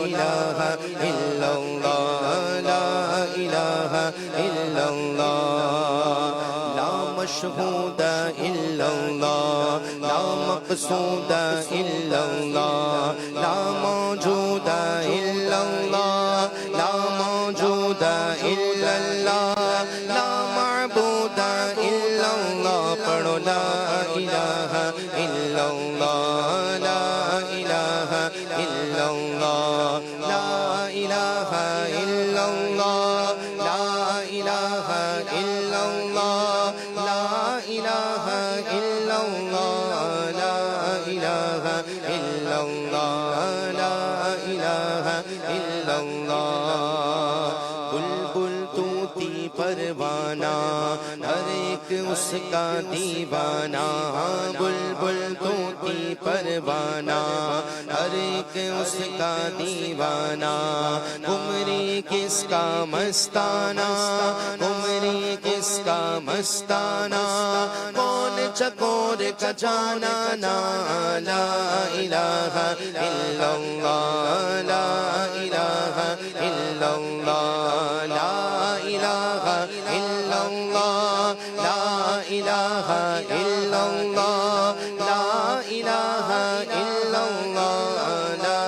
إله إلا الله لا إله إلا الله لا مشهود إلا الله لا مقصود إلا الله لا موجود إلا الله لا موجود إلا الله لا معبود إلا الله پڑھو لا إله إلا الله لا إله إلا الله لا إله إلا الله لا إله إلا الله لا إله إلا الله لا إله إلا الله لا إله إلا الله بلبل طوطی پروانہ ہر ایک اس کا دیوانہ بلبل طوطی پروانہ ہر ایک اس کا دیوانہ عمری کس کا مستانہ عمری کس کا مستانہ کون چکور کا جانا نا لا الہ الا اللہ لا الہ الا اللہ لا الہ الا اللہ لا الہ الا اللہ لا الہ الا اللہ لا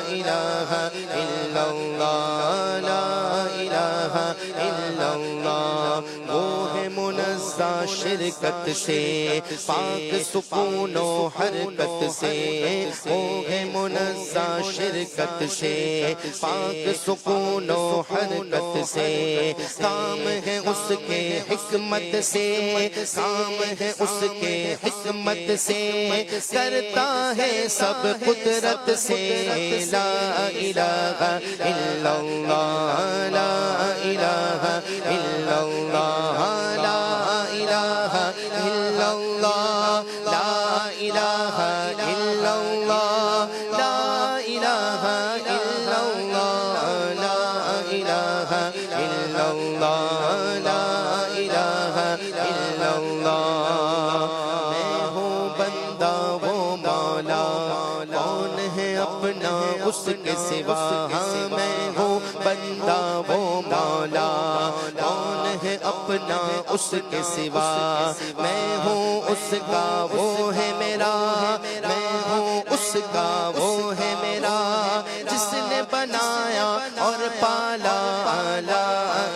الہ الا اللہ لا الہ الا اللہ وہ ہے منزہ شرکت سے پاک سکون و حرکت سے وہ ہے منزہ شرکت سے پاک سکون و حرکت سے کام ہے اس کے حکمت سے کام ہے اس کے حکمت سے کرتا ہے سب قدرت سے لا الہ الا اللہ لا الہ الا اللہ لا الہ الا اللہ لا الہ الا اللہ لا الہ الا اللہ لا الہ الا اللہ لا الہ الا اللہ میں ہوں بندہ وہ مولا کون ہے اپنا اس کے سوا میں ہوں بندہ وہ مولا کون ہے اپنا اس کے سوا میں ہوں اس کا وہ ہے میرا میں ہوں اس کا وہ ہے میرا جس نے بنایا اور پالا لا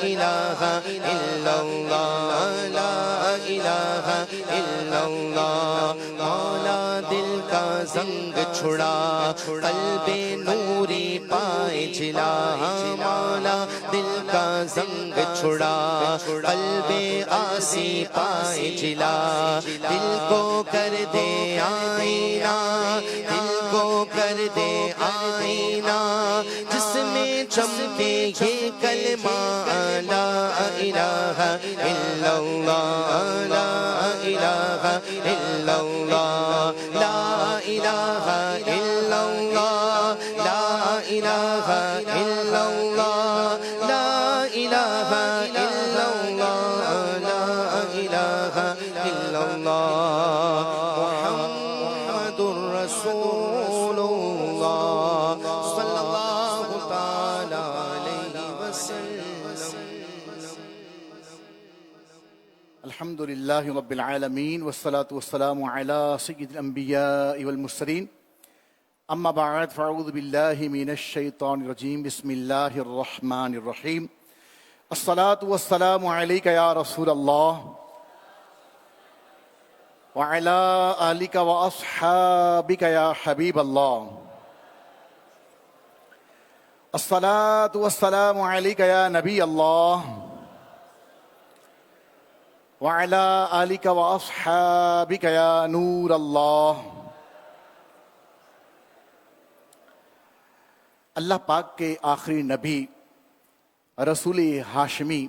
الہ الا اللہ لا الہ الا اللہ مولا دل کا زنگ چھڑا قلب نوری پائے جلا مولا دل کا زنگ چھڑا قلب آسی پائے جلا دل کو کر دے آئینہ دل کو کر دے آئینہ جس میں چمکے یہ کلمہ لا الہ الا اللہ لا الہ الا اللہ لا الہ الا اللہ لا الہ الا اللہ لا الہ الا اللہ لا الہ الا اللہ محمد رسول اللہ صلی اللہ تعالی علیہ وسلم الحمد للہ رب العالمین والصلاة والسلام علی سید الانبیاء والمرسلین اما بعد فاعوذ باللہ من الشیطان الرجیم بسم اللہ الرحمن الرحیم الصلاة والسلام علیک یا رسول اللہ وعلی آلک واصحابک یا حبیب اللہ الصلاة والسلام علیک یا نبی اللہ وعلی آلک واصحابک یا نور اللہ اللہ پاک کے آخری نبی رسول ہاشمی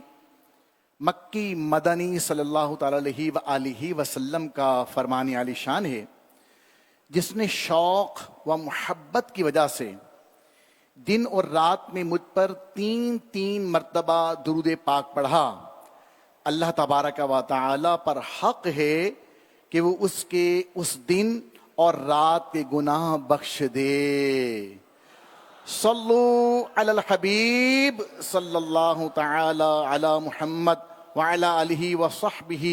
مکی مدنی صلی اللہ تعالیٰ علیہ وآلہ وسلم کا فرمان عالی شان ہے جس نے شوق و محبت کی وجہ سے دن اور رات میں مجھ پر تین مرتبہ درود پاک پڑھا اللہ تبارک و تعالی پر حق ہے کہ وہ اس کے اس دن اور رات کے گناہ بخش دے صلو علی الحبیب صلی اللہ تعالی علی محمد وعلی آلہ وصحبہ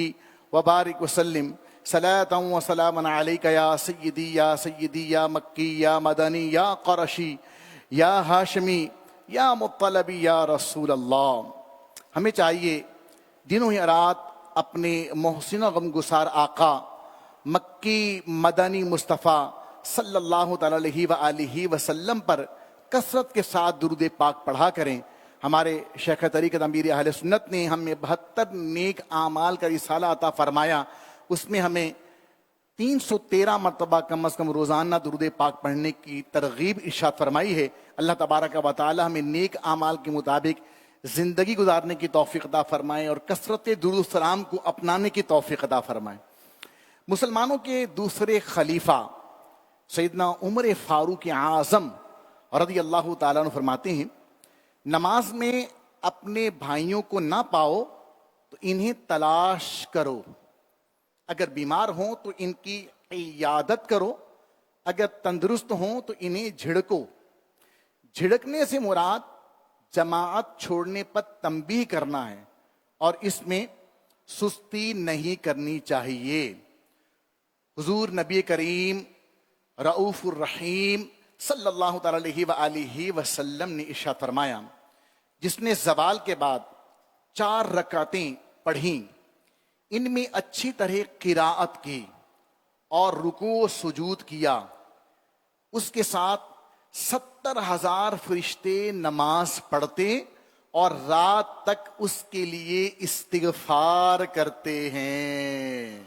وبارک وسلم صلاۃ و سلاما علیک یا سیدی یا سیدی یا مکی یا مدنی یا قرشی یا ہاشمی یا مطلبی یا رسول اللہ۔ ہمیں چاہیے دنوں ہی رات اپنے محسن و غمگسار آقا مکی مدنی مصطفیٰ صلی اللہ تعالی علیہ وآلہ وسلم پر کثرت کے ساتھ درود پاک پڑھا کریں۔ ہمارے شیخ طریقت امیر اہل سنت نے ہمیں 72 نیک اعمال کا رسالہ عطا فرمایا، اس میں ہمیں 313 مرتبہ کم از کم روزانہ درود پاک پڑھنے کی ترغیب ارشاد فرمائی ہے۔ اللہ تبارک و تعالی ہمیں نیک اعمال کے مطابق زندگی گزارنے کی توفیق عطا فرمائے اور کثرت درود السلام کو اپنانے کی توفیق عطا فرمائے۔ مسلمانوں کے دوسرے خلیفہ سیدنا عمر فاروق اعظم رضی اللہ تعالیٰ عنہ فرماتے ہیں، نماز میں اپنے بھائیوں کو نہ پاؤ تو انہیں تلاش کرو، اگر بیمار ہوں تو ان کی عیادت کرو، اگر تندرست ہوں تو انہیں جھڑکو۔ جھڑکنے سے مراد جماعت چھوڑنے پر تنبیہ کرنا ہے اور اس میں سستی نہیں کرنی چاہیے۔ حضور نبی کریم رؤوف الرحیم صلی اللہ تعالی علیہ وآلہ وسلم نے ارشاد فرمایا، جس نے زوال کے بعد 4 رکعتیں پڑھیں، ان میں اچھی طرح قراءت کی اور رکوع و سجود کیا، اس کے ساتھ 70,000 فرشتے نماز پڑھتے اور رات تک اس کے لیے استغفار کرتے ہیں۔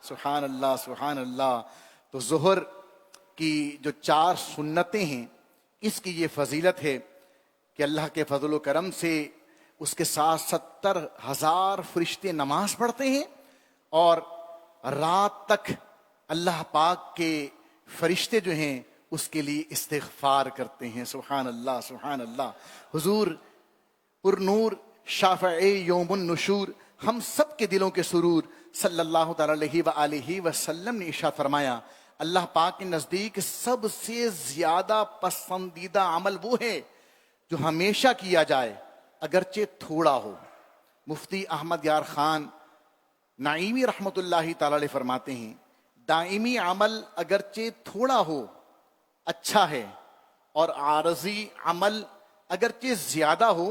سبحان اللہ سبحان اللہ۔ تو ظہر کی جو 4 سنتیں ہیں، اس کی یہ فضیلت ہے کہ اللہ کے فضل و کرم سے اس کے ساتھ 70,000 فرشتے نماز پڑھتے ہیں اور رات تک اللہ پاک کے فرشتے جو ہیں اس کے لیے استغفار کرتے ہیں۔ سبحان اللہ سبحان اللہ۔ حضور پر نور شافع یوم النشور، ہم سب کے دلوں کے سرور، صلی اللہ تعالی علیہ وآلہ وسلم نے ارشاد فرمایا، اللہ پاک کے نزدیک سب سے زیادہ پسندیدہ عمل وہ ہے جو ہمیشہ کیا جائے اگرچہ تھوڑا ہو۔ مفتی احمد یار خان نعیمی رحمۃ اللہ تعالی علیہ فرماتے ہیں، دائمی عمل اگرچہ تھوڑا ہو اچھا ہے، اور عارضی عمل اگرچہ زیادہ ہو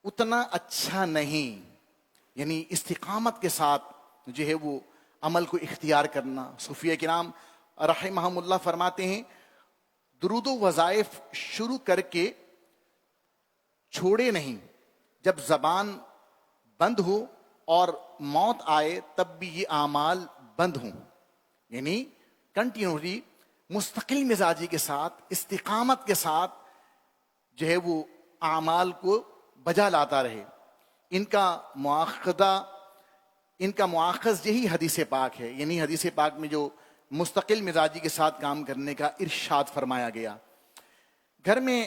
اتنا اچھا نہیں۔ یعنی استقامت کے ساتھ جو ہے وہ عمل کو اختیار کرنا۔ صوفیہ کرام رحمہم اللہ فرماتے ہیں، درود و وظائف شروع کر کے چھوڑے نہیں، جب زبان بند ہو اور موت آئے تب بھی یہ اعمال بند ہوں۔ یعنی کنٹینیولی مستقل مزاجی کے ساتھ استقامت کے ساتھ جو ہے وہ اعمال کو بجا لاتا رہے۔ ان کا مواخذ یہی حدیث پاک ہے، یعنی حدیث پاک میں جو مستقل مزاجی کے ساتھ کام کرنے کا ارشاد فرمایا گیا۔ گھر میں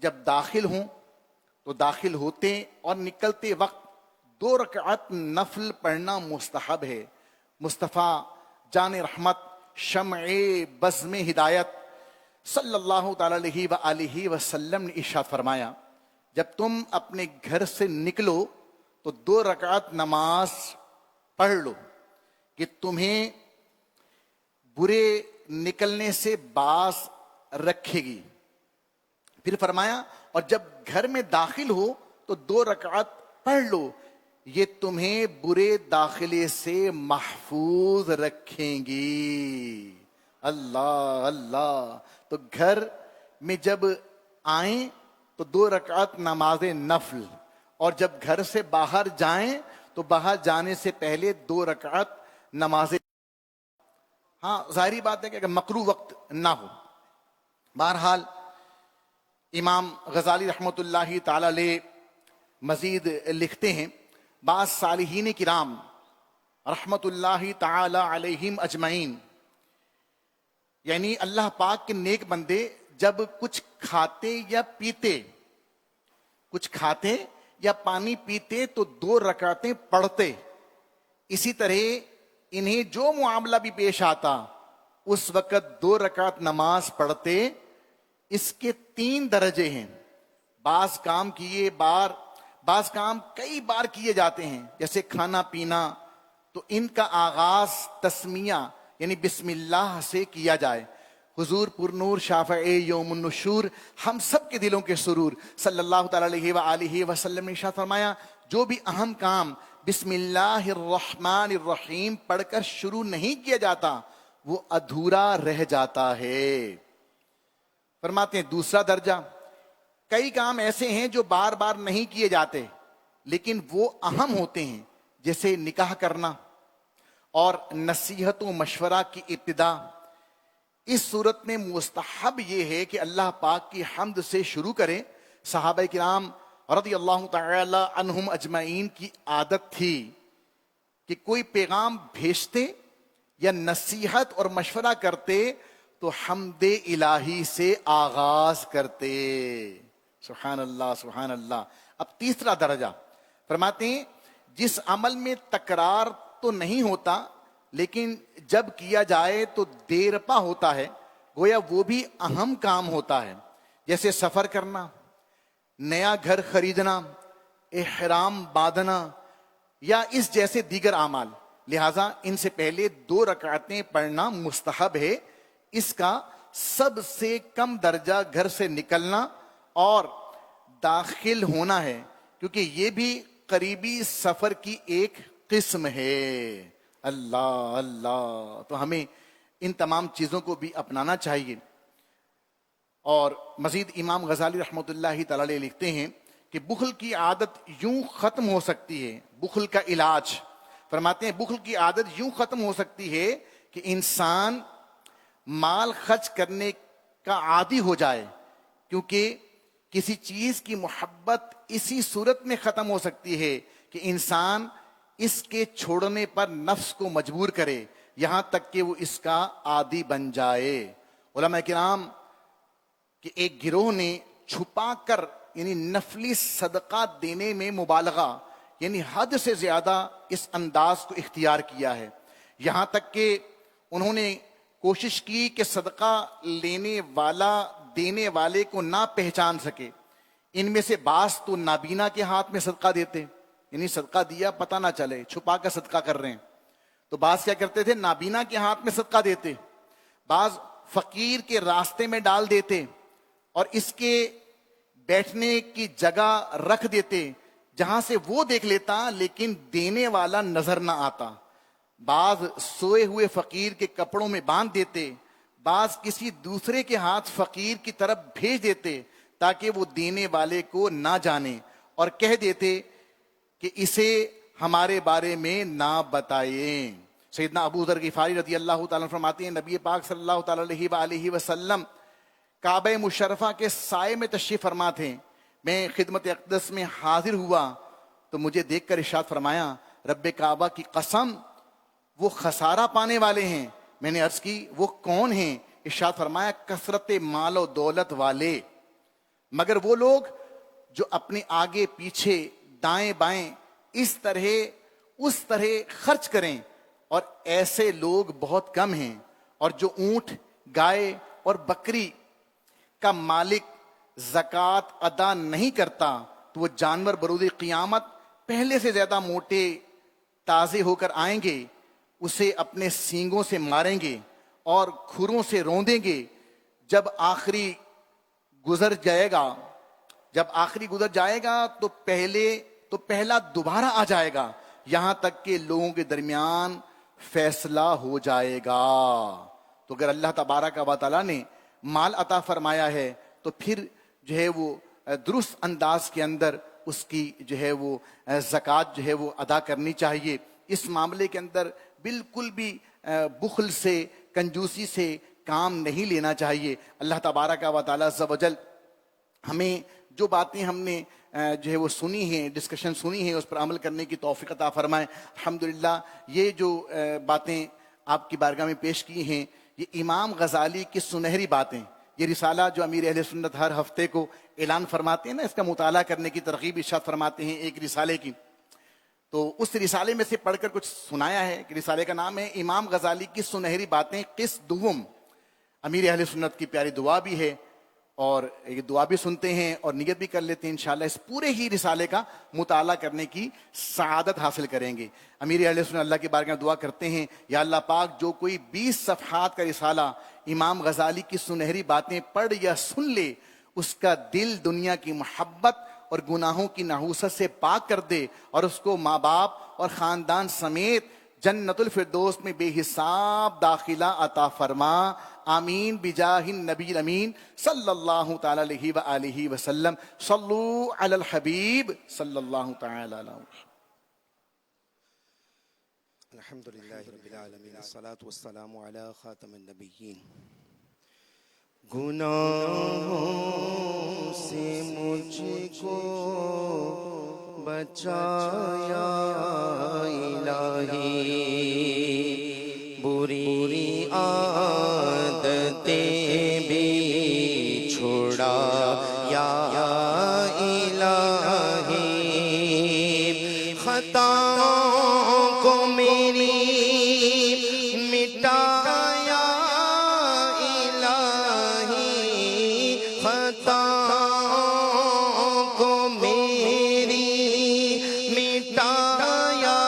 جب داخل ہوں تو داخل ہوتے اور نکلتے وقت 2 رکعت نفل پڑھنا مستحب ہے۔ مصطفیٰ جان رحمت شمع بزم ہدایت صلی اللہ تعالی علیہ وآلہ وسلم نے ارشاد فرمایا، جب تم اپنے گھر سے نکلو تو 2 رکعت نماز پڑھ لو کہ تمہیں برے نکلنے سے باز رکھے گی۔ پھر فرمایا، اور جب گھر میں داخل ہو تو 2 رکعت پڑھ لو، یہ تمہیں برے داخلے سے محفوظ رکھیں گی۔ اللہ اللہ۔ تو گھر میں جب آئیں تو 2 رکعت نماز نفل، اور جب گھر سے باہر جائیں تو باہر جانے سے پہلے 2 رکعت نماز۔ ہاں ظاہری بات ہے کہ اگر مکروہ وقت نہ ہو۔ بہرحال امام غزالی رحمۃ اللہ تعالی علیہ مزید لکھتے ہیں، بعض صالحین کرام رحمۃ اللہ تعالی علیہم اجمعین، یعنی اللہ پاک کے نیک بندے جب کچھ کھاتے یا پانی پیتے تو 2 رکعتیں پڑھتے۔ اسی طرح انہیں جو معاملہ بھی پیش آتا اس وقت 2 رکعت نماز پڑھتے، اس کے 3 درجے ہیں. بعض کام بعض کام کئی بار کیے جاتے ہیں، جیسے کھانا پینا، تو ان کا آغاز تسمیہ یعنی بسم اللہ سے کیا جائے. حضور پر نور شافع یوم النشور، ہم سب کے دلوں کے سرور، صلی اللہ تعالی علیہ وآلہ وسلم نے ارشاد فرمایا جو بھی اہم کام بسم اللہ الرحمن الرحیم پڑھ کر شروع نہیں کیا جاتا وہ ادھورا رہ جاتا ہے. فرماتے ہیں دوسرا درجہ، کئی کام ایسے ہیں جو بار بار نہیں کیے جاتے لیکن وہ اہم ہوتے ہیں، جیسے نکاح کرنا اور نصیحت و مشورہ کی ابتدا. اس صورت میں مستحب یہ ہے کہ اللہ پاک کی حمد سے شروع کریں. صحابہ کرام رضی اللہ تعالی عنہم اجمعین کی عادت تھی کہ کوئی پیغام بھیجتے یا نصیحت اور مشورہ کرتے تو حمد الہی سے آغاز کرتے. سبحان اللہ سبحان اللہ. اب تیسرا درجہ فرماتے ہیں جس عمل میں تکرار تو نہیں ہوتا لیکن جب کیا جائے تو دیرپا ہوتا ہے، گویا وہ بھی اہم کام ہوتا ہے، جیسے سفر کرنا، نیا گھر خریدنا، احرام باندھنا یا اس جیسے دیگر اعمال. لہٰذا ان سے پہلے 2 رکعتیں پڑھنا مستحب ہے. اس کا سب سے کم درجہ گھر سے نکلنا اور داخل ہونا ہے، کیونکہ یہ بھی قریبی سفر کی ایک قسم ہے. اللہ اللہ. تو ہمیں ان تمام چیزوں کو بھی اپنانا چاہیے. اور مزید امام غزالی رحمۃ اللہ تعالی علیہ لکھتے ہیں کہ بخل کی عادت یوں ختم ہو سکتی ہے. بخل کا علاج فرماتے ہیں بخل کی عادت یوں ختم ہو سکتی ہے کہ انسان مال خرچ کرنے کا عادی ہو جائے، کیونکہ کسی چیز کی محبت اسی صورت میں ختم ہو سکتی ہے کہ انسان اس کے چھوڑنے پر نفس کو مجبور کرے یہاں تک کہ وہ اس کا عادی بن جائے. علماء کرام کہ ایک گروہ نے چھپا کر یعنی نفلی صدقہ دینے میں مبالغہ یعنی حد سے زیادہ اس انداز کو اختیار کیا ہے، یہاں تک کہ انہوں نے کوشش کی کہ صدقہ لینے والا دینے والے کو نہ پہچان سکے. ان میں سے بعض تو نابینا کے ہاتھ میں صدقہ دیتے، یعنی صدقہ دیا پتہ نہ چلے، چھپا کر صدقہ کر رہے ہیں. تو بعض کیا کرتے تھے، نابینا کے ہاتھ میں صدقہ دیتے، بعض فقیر کے راستے میں ڈال دیتے اور اس کے بیٹھنے کی جگہ رکھ دیتے جہاں سے وہ دیکھ لیتا لیکن دینے والا نظر نہ آتا. بعض سوئے ہوئے فقیر کے کپڑوں میں باندھ دیتے، بعض کسی دوسرے کے ہاتھ فقیر کی طرف بھیج دیتے تاکہ وہ دینے والے کو نہ جانے اور کہہ دیتے کہ اسے ہمارے بارے میں نہ بتائیں. سیدنا ابو ذر غفاری رضی اللہ تعالیٰ فرماتے ہیں نبی پاک صلی اللہ تعالیٰ علیہ وآلہ وسلم کعبہ مشرفہ کے سائے میں تشریف فرما تھے. میں خدمت اقدس میں حاضر ہوا تو مجھے دیکھ کر ارشاد فرمایا رب کعبہ کی قسم وہ خسارہ پانے والے ہیں. میں نے عرض کی وہ کون ہیں؟ ارشاد فرمایا کثرت مال و دولت والے، مگر وہ لوگ جو اپنے آگے پیچھے دائیں بائیں اس طرح خرچ کریں، اور ایسے لوگ بہت کم ہیں. اور جو اونٹ، گائے اور بکری کا مالک زکوٰۃ ادا نہیں کرتا تو وہ جانور بروز قیامت پہلے سے زیادہ موٹے تازے ہو کر آئیں گے، اسے اپنے سینگوں سے ماریں گے اور کھروں سے روندیں گے. جب آخری گزر جائے گا تو پہلا دوبارہ آ جائے گا یہاں تک کہ لوگوں کے درمیان فیصلہ ہو جائے گا. تو اگر اللہ تبارک و تعالیٰ نے مال عطا فرمایا ہے تو پھر جو ہے وہ درست انداز کے اندر اس کی جو ہے وہ زکوٰۃ جو ہے وہ ادا کرنی چاہیے. اس معاملے کے اندر بالکل بھی بخل سے کنجوسی سے کام نہیں لینا چاہیے. اللہ تبارک و تعالیٰ عز و جل ہمیں جو باتیں ہم نے جو ہے وہ سنی ہیں، ڈسکشن سنی ہیں، اس پر عمل کرنے کی توفیق عطا فرمائے. الحمدللہ یہ جو باتیں آپ کی بارگاہ میں پیش کی ہیں یہ امام غزالی کی سنہری باتیں. یہ رسالہ جو امیر اہل سنت ہر ہفتے کو اعلان فرماتے ہیں نا، اس کا مطالعہ کرنے کی ترغیب ارشاد فرماتے ہیں ایک رسالے کی. تو اس رسالے میں سے پڑھ کر کچھ سنایا ہے کہ رسالے کا نام ہے امام غزالی کی سنہری باتیں قسط دوم. امیر اہل سنت کی پیاری دعا بھی ہے اور یہ دعا بھی سنتے ہیں اور نیت بھی کر لیتے ہیں انشاءاللہ اس پورے ہی رسالے کا مطالعہ کرنے کی سعادت حاصل کریں گے۔ امیر اہل سنت اللہ کی بارگاہ میں دعا کرتے ہیں، یا اللہ پاک جو کوئی 20 صفحات کا رسالہ امام غزالی کی سنہری باتیں پڑھ یا سن لے، اس کا دل دنیا کی محبت اور گناہوں کی نحوست سے پاک کر دے، اور اس کو ماں باپ اور خاندان سمیت جنت الفردوس میں بے حساب داخلہ عطا فرما، آمین بجاہ النبی الامین صلی اللہ تعالی علیہ وآلہ وسلم۔ صلو علی الحبیب صلی اللہ تعالی علیہ وسلم۔ الحمدللہ رب العالمین، الصلاة والسلام علی خاتم النبیین۔ گناہوں سے مجھ کو بچایا الہی، بری عادتیں بھی چھوڑا یا الہی، خطاؤں کو میری مٹایا الہی، خطاؤں کو میری مٹایا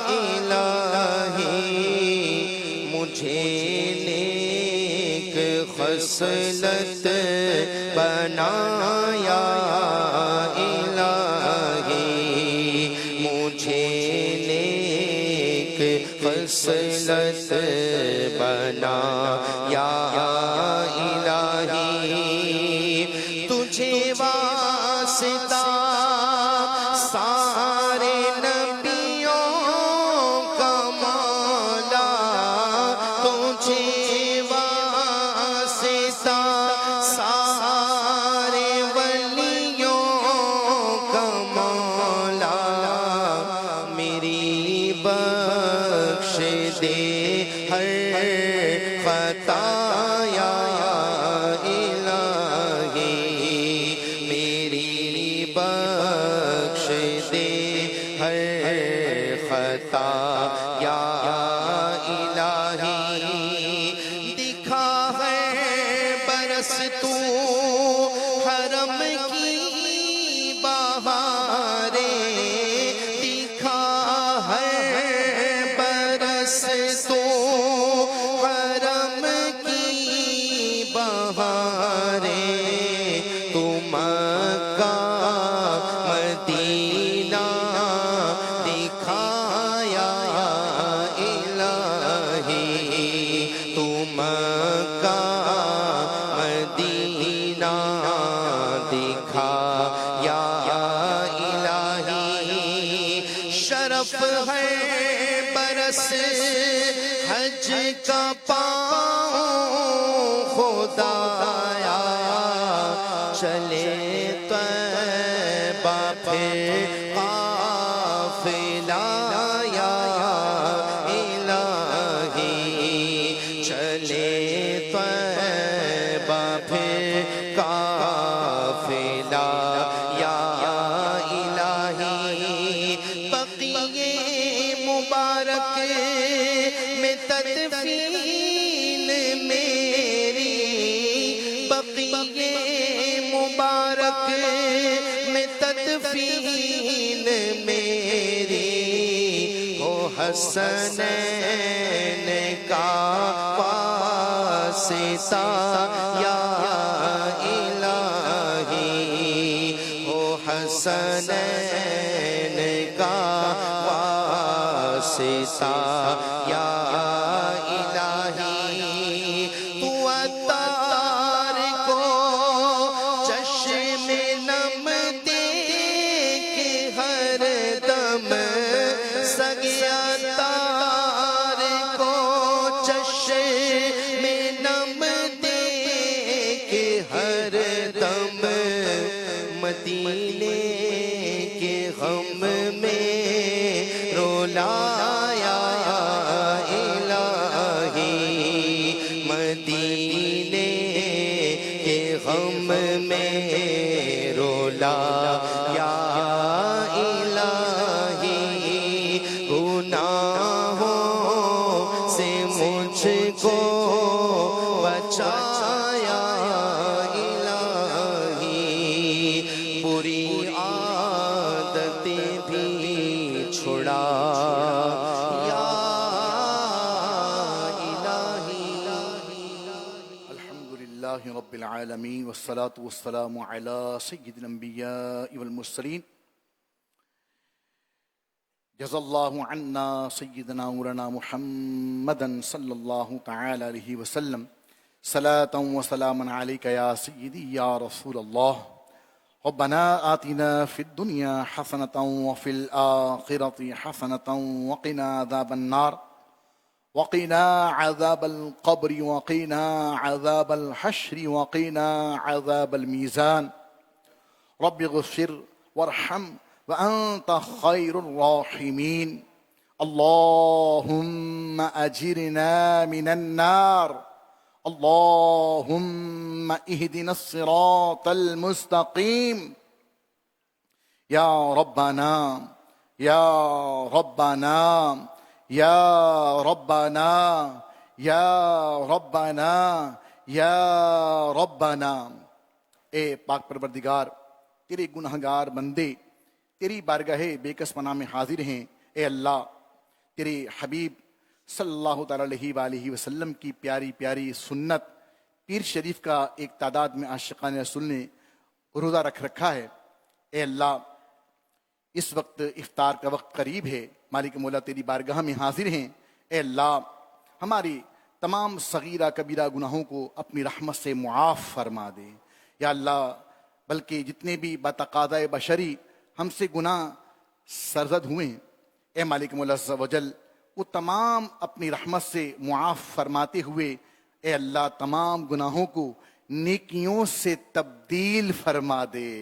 الہی، مجھے نیک خصلت بنایا الہی، مجھے نیک خصلت بنایا الہی، تجھے واسطہ سارے نبیوں کا مولا، تجھے واسطہ سارے ولیوں کا مولا، میری بخش دے ہر خطا یا الہی، میری بخش دے ہر خطا یا الہی، دکھا ہے برس تو حرم کی بہاریں، دکھا ہے برس تو حرم کی بہاریں، تو مکہ مدینہ دکھایا الہی، تو مکہ مدینہ دکھایا الہی، شرف ہے برس حج کا پاؤں خدایا، چلے طیبہ پھر قافلہ یا الہی، چلے طیبہ پھر قافلہ یا الہی، بقیے مبارک میں تدفین میری، بقیے مبارک میں تدفین میری، ہو حسنین کا واسطہ یا الہی، ہو حسنین کا واسطہ یا الہی، تو عطار کو چشم نم دیکھ ہر دم، سگے عطار کو چشم نم دیکھ ہر دم، مدینے کے غم میں رولایا الہی، مدینے کے غم میں رولایا الہی، گناہوں سے مجھ کو بچایا العالمين والصلاة والسلام على سيد الأنبياء والمرسلين جزا الله عنا سيدنا مولانا محمدا صلى الله تعالى عليه وسلم صلاة وسلاما عليك يا سيدي يا رسول الله. ربنا آتنا في الدنيا حسنة وفي الآخرة حسنة وقنا عذاب النار وقنا عذاب القبر وقنا عذاب الحشر وقنا عذاب الميزان. رب اغفر وارحم وأنت خير الراحمين. اللهم أجرنا من النار. اللهم اهدنا الصراط المستقيم. يا ربنا يا ربنا یا ربنا یا ربنا یا ربنا. اے پاک پروردگار، تیرے گنہگار بندے تیری بارگاہ بے کس پناہ میں حاضر ہیں. اے اللہ، تیرے حبیب صلی اللہ تعالیٰ علیہ وآلہ وسلم کی پیاری پیاری سنت پیر شریف کا ایک تعداد میں عاشقان رسول نے روزہ رکھ رکھا ہے. اے اللہ، اس وقت افطار کا وقت قریب ہے. مالک مولا تیری بارگاہ میں حاضر ہیں. اے اللہ، ہماری تمام صغیرہ کبیرہ گناہوں کو اپنی رحمت سے معاف فرما دے. یا اللہ، بلکہ جتنے بھی بتقاضۂ بشری ہم سے گناہ سرزد ہوئے ہیں، اے مالک مولا عز و جل وہ تمام اپنی رحمت سے معاف فرماتے ہوئے اے اللہ تمام گناہوں کو نیکیوں سے تبدیل فرما دے.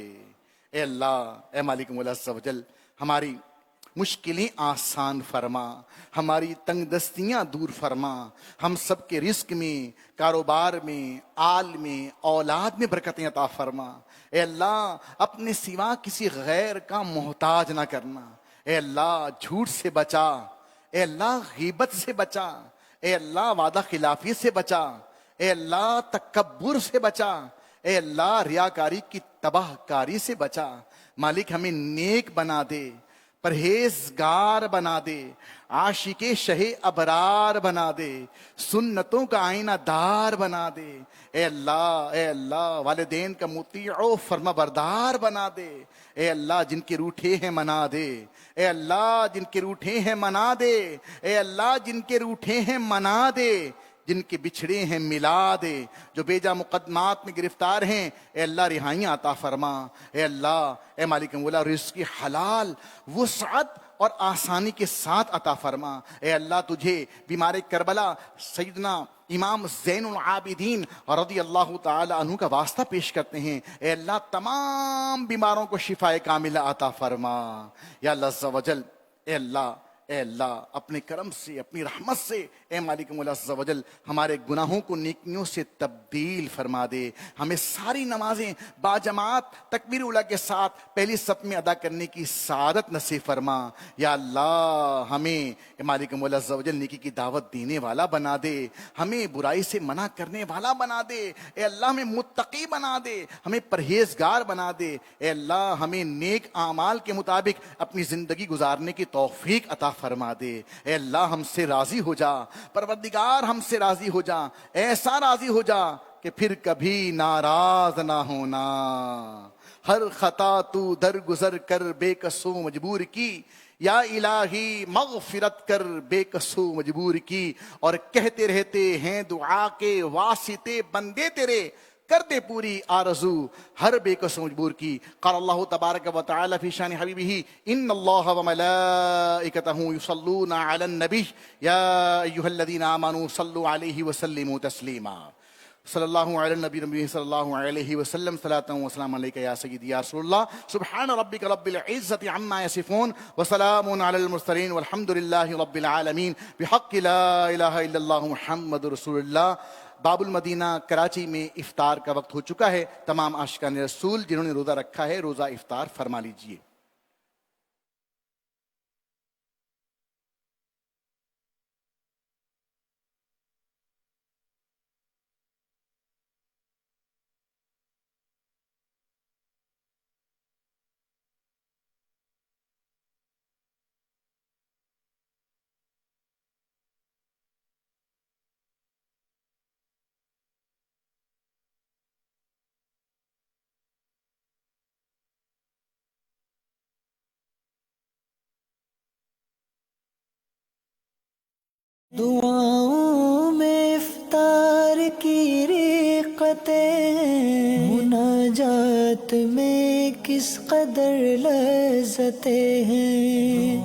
اے اللہ، اے مالک مولا عز و جل ہماری مشکلیں آسان فرما، ہماری تنگ دستیاں دور فرما، ہم سب کے رزق میں، کاروبار میں، آل میں، اولاد میں برکتیں عطا فرما. اے اللہ، اپنے سوا کسی غیر کا محتاج نہ کرنا. اے اللہ، جھوٹ سے بچا. اے اللہ، غیبت سے بچا. اے اللہ، وعدہ خلافی سے بچا. اے اللہ، تکبر سے بچا. اے اللہ، ریاکاری کی تباہ کاری سے بچا. مالک ہمیں نیک بنا دے، پرہیزگار بنا دے، عاشق شہ ابرار بنا دے، سنتوں کا آئینہ دار بنا دے. اے اللہ، اے اللہ، والدین کا مطیع و فرما بردار بنا دے. اے اللہ، جن کے روٹھے ہیں منا دے. اے اللہ، جن کے روٹھے ہیں منا دے. اے اللہ، جن کے روٹھے ہیں منا دے. جن کے بچھڑے ہیں ملا دے. جو بیجا مقدمات میں گرفتار ہیں اے اللہ رہائیاں عطا فرما. اے اللہ، اے مالک مولا رزق حلال وسعت اور آسانی کے ساتھ عطا فرما. اے اللہ، تجھے بیمار کربلا سیدنا امام زین العابدین رضی اللہ تعالی عنہ کا واسطہ پیش کرتے ہیں. اے اللہ، تمام بیماروں کو شفائے کاملہ عطا فرما. یا اللہ عز و جل، اے اللہ، اے اللہ، اپنے کرم سے، اپنی رحمت سے اے مالک مولا عز و جل ہمارے گناہوں کو نیکیوں سے تبدیل فرما دے. ہمیں ساری نمازیں باجماعت تکبیر اولیٰ کے ساتھ پہلی صف میں ادا کرنے کی سعادت نصیب فرما. یا اللہ، ہمیں اے مالک مولا عز و جل نیکی کی دعوت دینے والا بنا دے. ہمیں برائی سے منع کرنے والا بنا دے. اے اللہ، ہمیں متقی بنا دے، ہمیں پرہیزگار بنا دے. اے اللہ، ہمیں نیک اعمال کے مطابق اپنی زندگی گزارنے کی توفیق عطا فرما دے. اے اللہ، ہم سے راضی ہو جا. پروردگار، ہم سے راضی ہو جا، ایسا راضی ہو جا کہ پھر کبھی ناراض نہ ہونا. ہر خطا تو درگزر کر بے کسو مجبور کی. یا الہی مغفرت کر بے کسو مجبور کی. اور کہتے رہتے ہیں دعا کے واسطے بندے تیرے، کر دے پوری آرزو ہر بے کس مجبور کی. قال اللہ تبارک و تعالی فی شان حبیبہ ان اللہ و ملائکتہ یصلون علی النبی یا ایھا الذین آمنوا صلوا علیہ وسلموا تسلیما. صلی اللہ علی النبی نبی صلی اللہ علیہ وسلم صلاۃ و سلام علیک یا سیدی یا رسول اللہ. سبحان ربک رب العزۃ عما یصفون وسلام علی المرسلین والحمد للہ رب العالمین بحق لا الہ الا اللہ محمد رسول اللہ. باب المدینہ کراچی میں افطار کا وقت ہو چکا ہے. تمام عاشقان رسول جنہوں نے روزہ رکھا ہے روزہ افطار فرما لیجئے. دعاؤں میں افطار کی رقطیں، مناجات میں کس قدر لذتیں ہیں۔